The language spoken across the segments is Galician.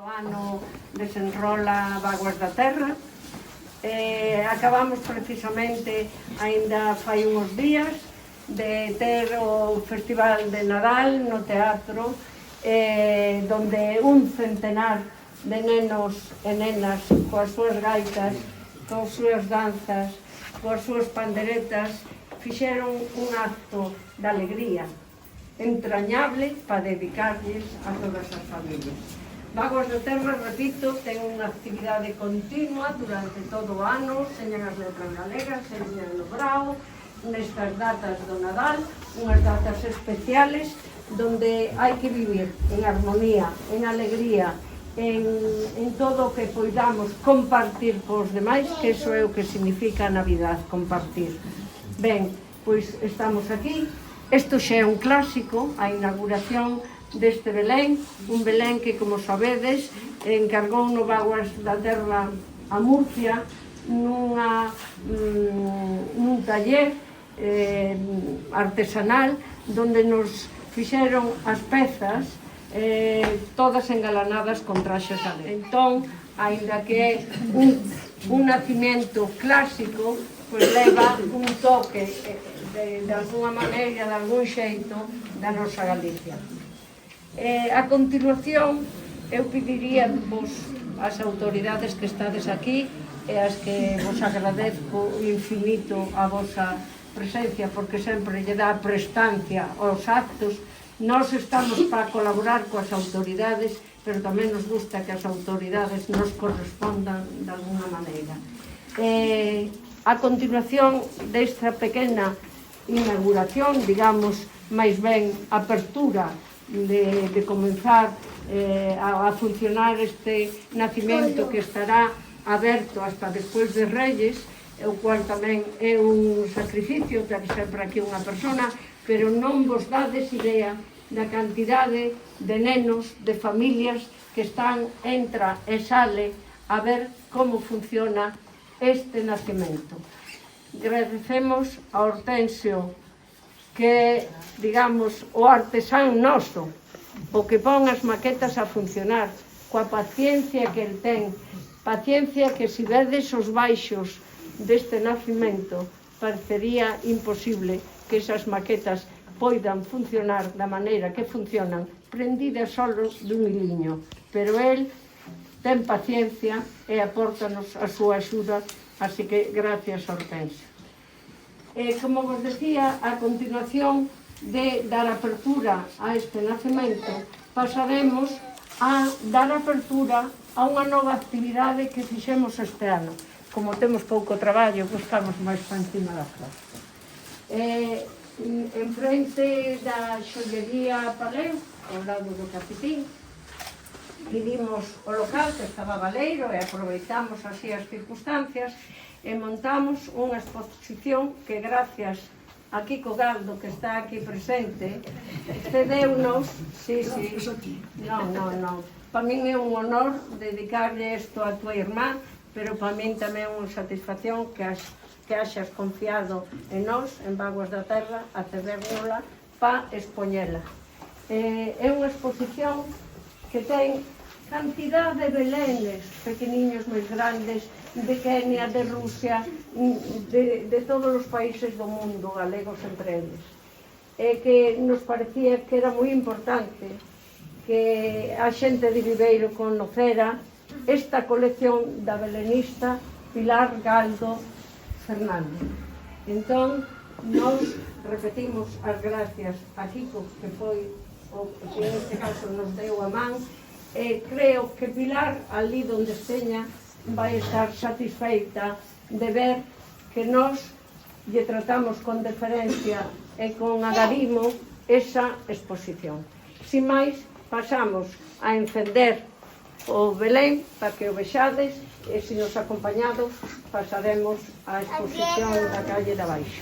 O ano desenrola Bágoas da Terra. Acabamos precisamente, aínda fai uns días, de ter o Festival de Nadal no teatro, donde un centenar de nenos e nenas coas súas gaitas, coas súas danzas, coas súas panderetas, fixeron un acto de alegría entrañable para dedicarlles a todas as familias. Bágoas da Terra, repito, ten unha actividade continua durante todo o ano, señan as letras galegas, señan no brao, nestas datas do Nadal, unhas datas especiales donde hai que vivir en armonía, en alegría, en todo o que poidamos compartir cos demais, que iso é o que significa a Navidad, compartir. Ben, pois estamos aquí, isto xa é un clásico, a inauguración deste Belén, un Belén que, como sabedes, encargou no Bágoas da Terra a Murcia nun taller artesanal donde nos fixeron as pezas todas engalanadas con traxes alegres. Entón, aínda que é un nacimiento clásico, pois leva un toque de alguna maneira, de algún xeito, da nosa Galicia. A continuación, eu pediría vos as autoridades que estades aquí e as que vos agradezco infinito a vosa presencia, porque sempre lle dá prestancia aos actos. Nós estamos para colaborar coas autoridades, pero tamén nos gusta que as autoridades nos correspondan de alguna maneira. A continuación desta pequena inauguración, digamos, máis ben apertura de comenzar a funcionar este nacimento que estará aberto hasta despois de Reyes, o cual tamén é un sacrificio, ter sempre aquí unha persona, pero non vos dades idea da cantidade de nenos, de familias que están, entra e sale a ver como funciona este nacimento. Agradecemos a Hortensio, que, digamos, o artesán noso, o que pon as maquetas a funcionar, coa paciencia que el ten, paciencia que se vedes os baixos deste nacimento, parecería imposible que esas maquetas poidan funcionar da maneira que funcionan, prendidas solo dun hiliño, pero el ten paciencia e apórtanos a súa axuda, así que gracias, Hortensio. Como vos decía, a continuación de dar apertura a este nacemento, pasaremos a dar apertura a unha nova actividade que fixemos este ano. Como temos pouco traballo, buscamos máis para encima da clase. En frente da xollería Paleu, ao lado do Capitín, pedimos o local, que estaba baleiro, e aproveitamos así as circunstancias, e montamos unha exposición que, gracias a Kiko Galdo, que está aquí presente, cedeu-nos... Non. Para min é un honor dedicarle isto a tua irmá, pero para min tamén é unha satisfacción que haxas confiado en nós, en Bágoas da Terra, a cedérnosla para expoñela. É unha exposición que ten cantidad de belenes, pequeniños, máis grandes, de Kenia, de Rusia, de todos os países do mundo, galegos entre eles. E que nos parecía que era moi importante que a xente de Viveiro conocera esta colección da belenista Pilar Galdo Fernández. Entón, nos repetimos as gracias a Kiko, que foi o que en este caso nos deu a man, e creo que Pilar, ali donde esteña, vai estar satisfeita de ver que nós lle tratamos con deferencia e con agarimo esa exposición. Sin máis, pasamos a encender o Belén para que o vexades, e se nos acompañados pasaremos a exposición da calle de abaixo.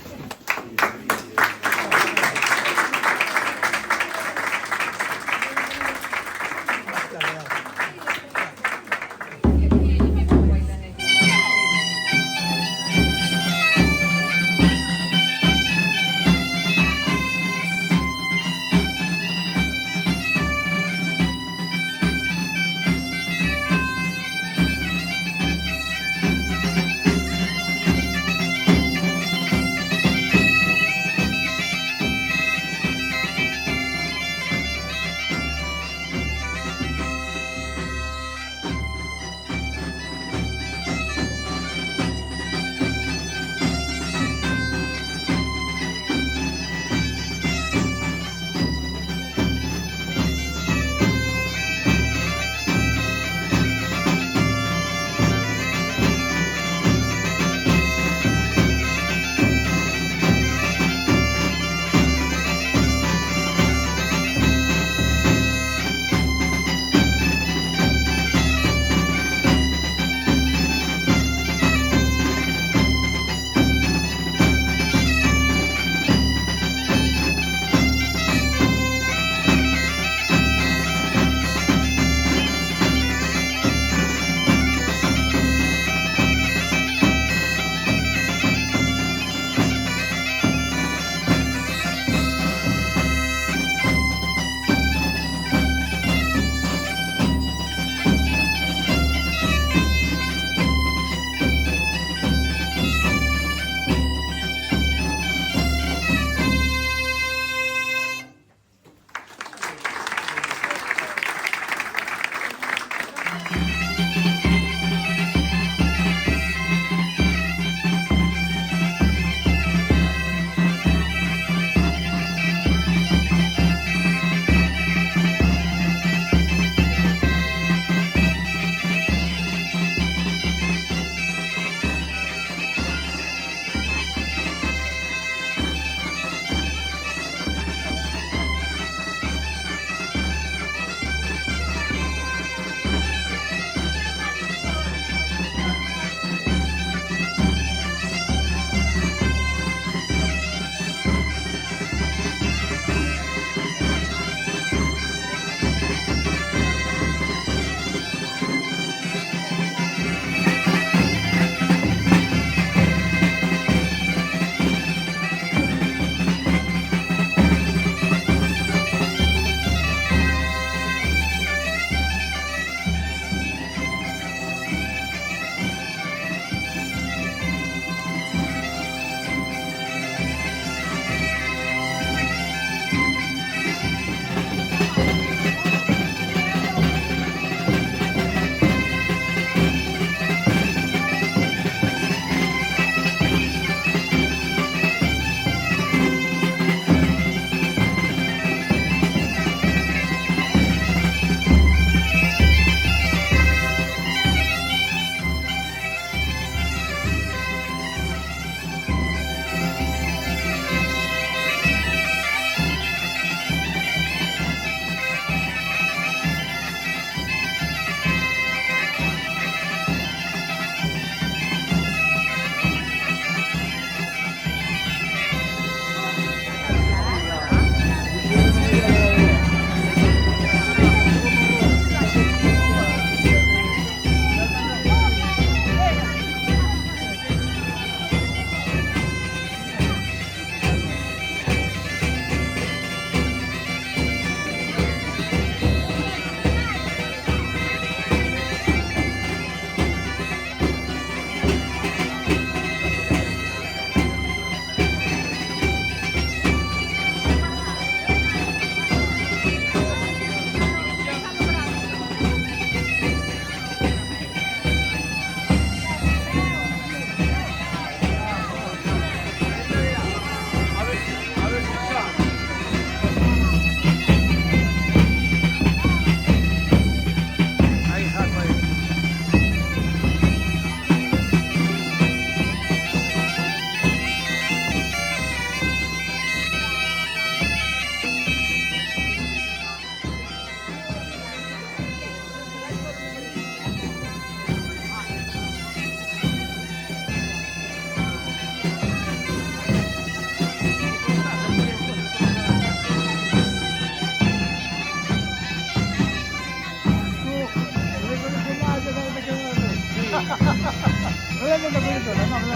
No le hemos visto, no, no.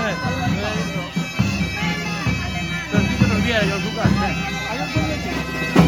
Pero sí que nos viene, yo, Lucas. Hay un puñete.